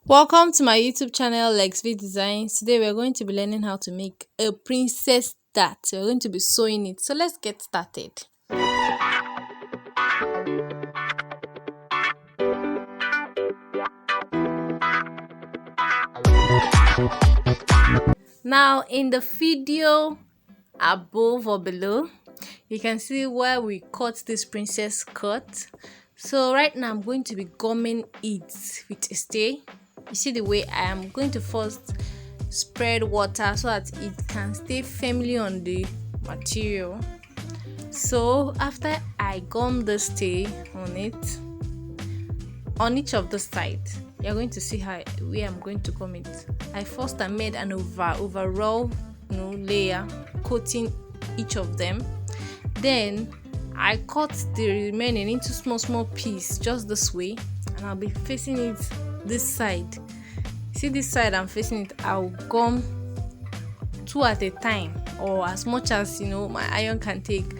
Welcome to my YouTube channel LexV Designs. Today we're going to be learning how to make a princess dart. We're going to be sewing it. So let's get started. Now in the video above or below, you can see where we cut this princess cut. So right now I'm going to be gumming it with a stay. You see the way I am going to first spread water so that it can stay firmly on the material. So after I gum the stay on it, on each of the sides, you're going to see where I'm going to gum it. I made an overall layer coating each of them. Then I cut the remaining into small pieces just this way, and I'll be facing it this side. See this side I'm facing it, I'll gum two at a time, or as much as my iron can take.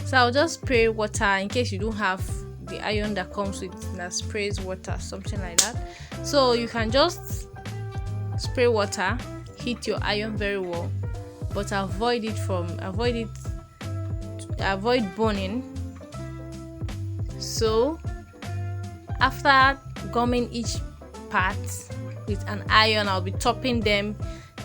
So I'll just spray water in case you don't have the iron that comes with that sprays water, something like that. So you can just spray water, heat your iron very well, but avoid burning. So after gumming each part with an iron, I'll be topping them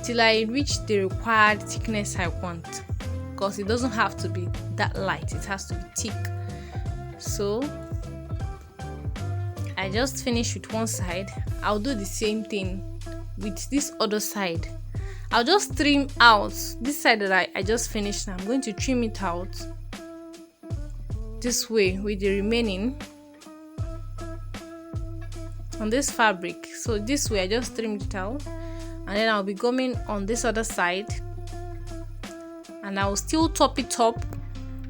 till I reach the required thickness I want, because it doesn't have to be that light, it has to be thick. So I just finished with one side. I'll do the same thing with this other side. I'll just trim out this side that I just finished. I'm going to trim it out this way with the remaining on this fabric. So this way I just trimmed it out, and then I'll be gumming on this other side, and I will still top it up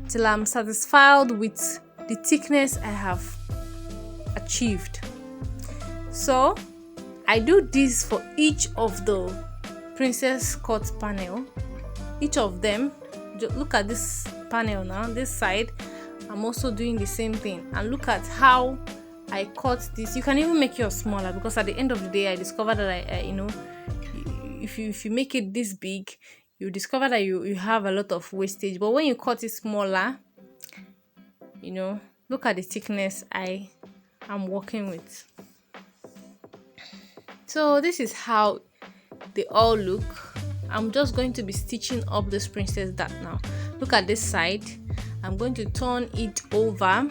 till I'm satisfied with the thickness I have achieved. So I do this for each of the princess cut panel. Each of them, just look at this panel now, this side I'm also doing the same thing, and look at how I cut this. You can even make yours smaller, because at the end of the day I discovered that if you make it this big, you discover that you have a lot of wastage. But when you cut it smaller, look at the thickness I am working with. So this is how they all look. I'm just going to be stitching up this princess dart now. Look at this side. I'm going to turn it over.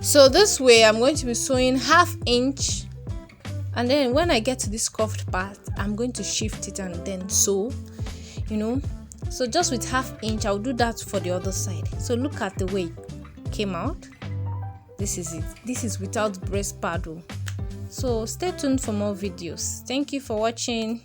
So this way I'm going to be sewing 1/2 inch, and then when I get to this cuffed part, I'm going to shift it and then sew. So just with 1/2 inch, I'll do that for the other side. So look at the way it came out. This is it. This is without breast paddle. So stay tuned for more videos. Thank you for watching.